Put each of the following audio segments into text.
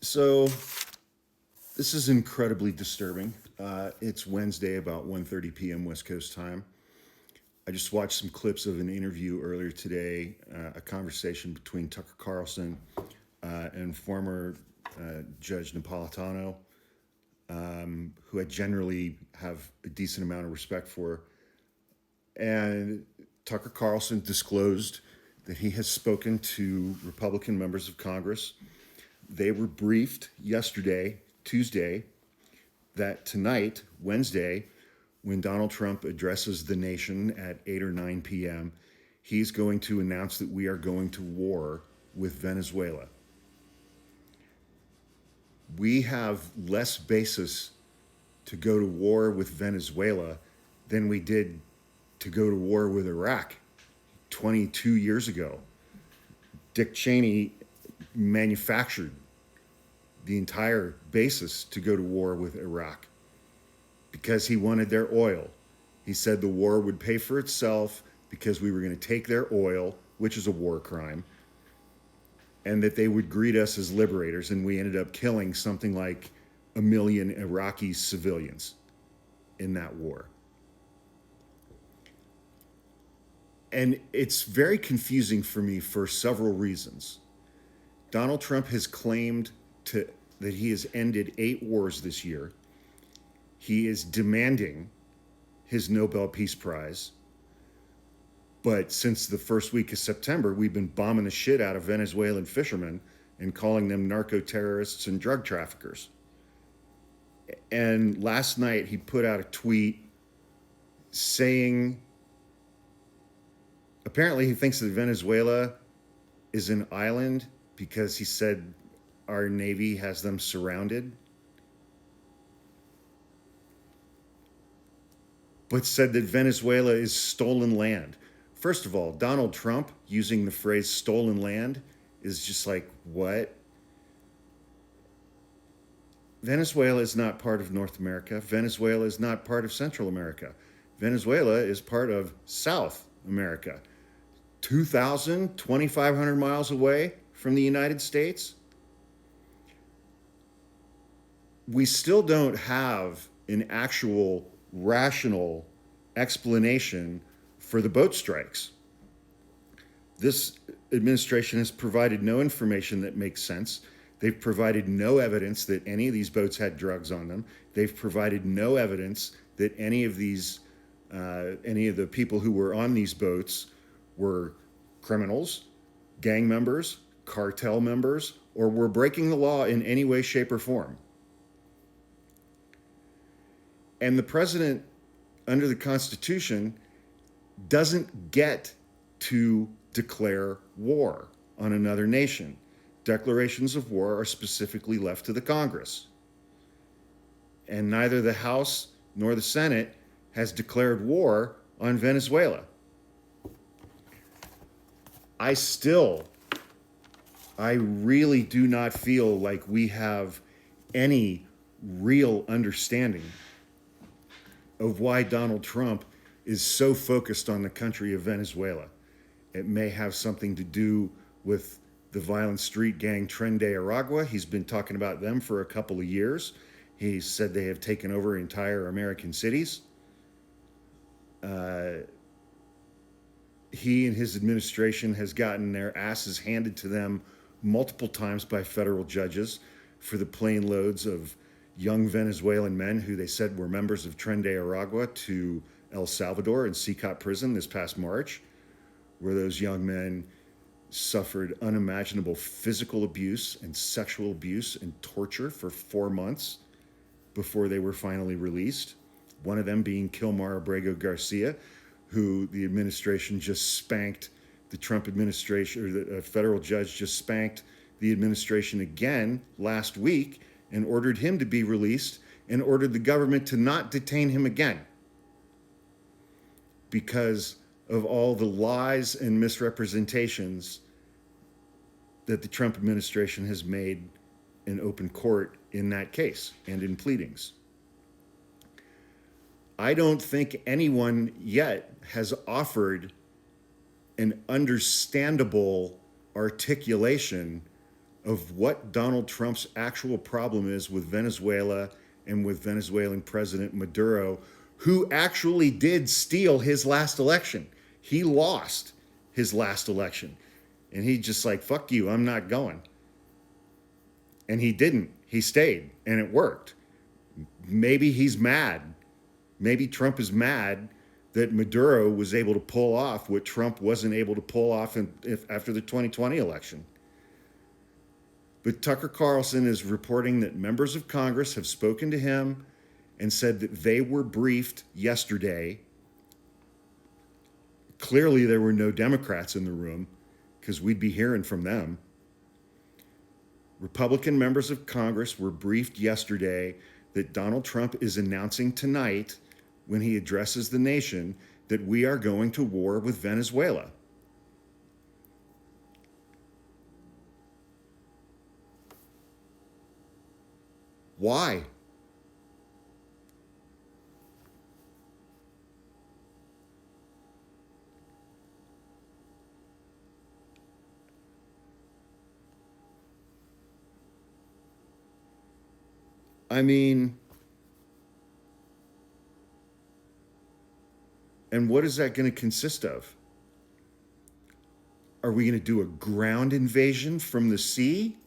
So this is incredibly disturbing. It's Wednesday, about 1:30 p.m. West Coast time. I just watched some clips of an interview earlier today, a conversation between Tucker Carlson and former Judge Napolitano, who I generally have a decent amount of respect for. And Tucker Carlson disclosed that he has spoken to Republican members of Congress. They were briefed yesterday, Tuesday, that tonight, Wednesday, when Donald Trump addresses the nation at 8 or 9 p.m., he's going to announce that we are going to war with Venezuela. We have less basis to go to war with Venezuela than we did to go to war with Iraq 22 years ago. Dick Cheney manufactured the entire basis to go to war with Iraq because he wanted their oil. He said the war would pay for itself because we were going to take their oil, which is a war crime, and that they would greet us as liberators. And we ended up killing something like 1 million Iraqi civilians in that war. And it's very confusing for me for several reasons. Donald Trump has claimed that he has ended 8 wars this year. He is demanding his Nobel Peace Prize. But since the first week of September, we've been bombing the shit out of Venezuelan fishermen and calling them narco-terrorists and drug traffickers. And last night he put out a tweet saying, apparently he thinks that Venezuela is an island because he said our Navy has them surrounded, but said that Venezuela is stolen land. First of all, Donald Trump using the phrase stolen land is just like, what? Venezuela is not part of North America. Venezuela is not part of Central America. Venezuela is part of South America. 2,500 miles away from the United States. We still don't have an actual rational explanation for the boat strikes. This administration has provided no information that makes sense. They've provided no evidence that any of these boats had drugs on them. They've provided no evidence that any of the people who were on these boats were criminals, gang members, cartel members, or were breaking the law in any way, shape, or form. And the president, under the Constitution, doesn't get to declare war on another nation. Declarations of war are specifically left to the Congress. And neither the House nor the Senate has declared war on Venezuela. I really do not feel like we have any real understanding of why Donald Trump is so focused on the country of Venezuela. It may have something to do with the violent street gang Tren de Aragua. He's been talking about them for a couple of years. He said they have taken over entire American cities. He and his administration has gotten their asses handed to them multiple times by federal judges for the plane loads of young Venezuelan men who they said were members of Tren de Aragua to El Salvador and Secot prison this past March, where those young men suffered unimaginable physical abuse and sexual abuse and torture for 4 months before they were finally released. One of them being Kilmargo Garcia, who the administration just spanked, the Trump administration, or the federal judge just spanked the administration again last week and ordered him to be released and ordered the government to not detain him again because of all the lies and misrepresentations that the Trump administration has made in open court in that case and in pleadings. I don't think anyone yet has offered an understandable articulation of what Donald Trump's actual problem is with Venezuela and with Venezuelan President Maduro, who actually did steal his last election. He lost his last election. And he just like, fuck you, I'm not going. And he didn't. He stayed, and it worked. Maybe he's mad. Maybe Trump is mad that Maduro was able to pull off what Trump wasn't able to pull off after the 2020 election. But Tucker Carlson is reporting that members of Congress have spoken to him and said that they were briefed yesterday. Clearly, there were no Democrats in the room because we'd be hearing from them. Republican members of Congress were briefed yesterday that Donald Trump is announcing tonight, when he addresses the nation, that we are going to war with Venezuela. Why? I mean, and what is that going to consist of? Are we going to do a ground invasion from the sea?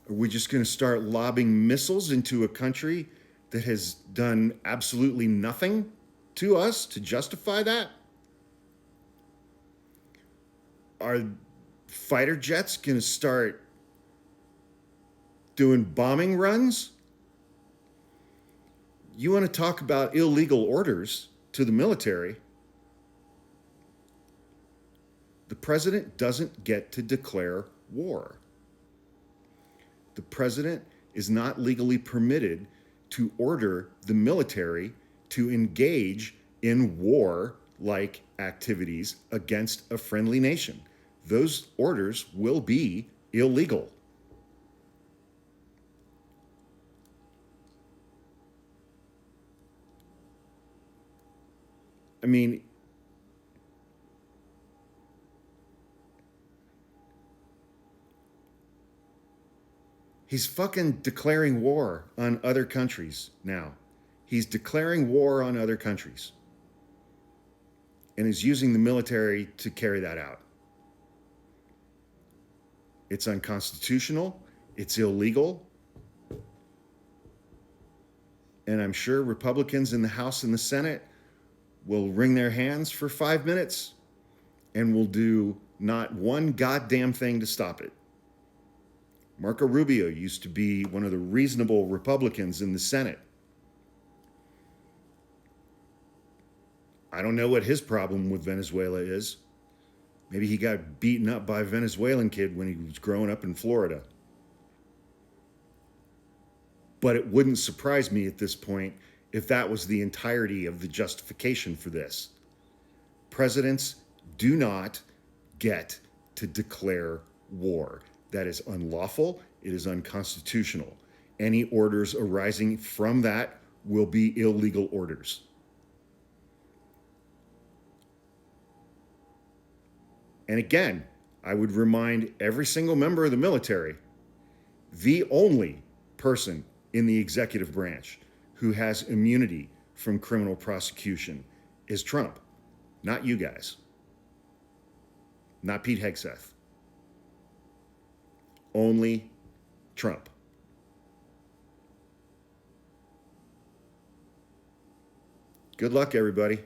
Are we just going to start lobbing missiles into a country that has done absolutely nothing to us to justify that? Are fighter jets going to start doing bombing runs? You want to talk about illegal orders to the military? The president doesn't get to declare war. The president is not legally permitted to order the military to engage in war-like activities against a friendly nation. Those orders will be illegal. I mean, he's fucking declaring war on other countries now. He's declaring war on other countries and is using the military to carry that out. It's unconstitutional. It's illegal. And I'm sure Republicans in the House and the Senate will wring their hands for 5 minutes and will do not one goddamn thing to stop it. Marco Rubio used to be one of the reasonable Republicans in the Senate. I don't know what his problem with Venezuela is. Maybe he got beaten up by a Venezuelan kid when he was growing up in Florida. But it wouldn't surprise me at this point if that was the entirety of the justification for this. Presidents do not get to declare war. That is unlawful. It is unconstitutional. Any orders arising from that will be illegal orders. And again, I would remind every single member of the military, the only person in the executive branch who has immunity from criminal prosecution is Trump, not you guys, not Pete Hegseth. Only Trump. Good luck, everybody.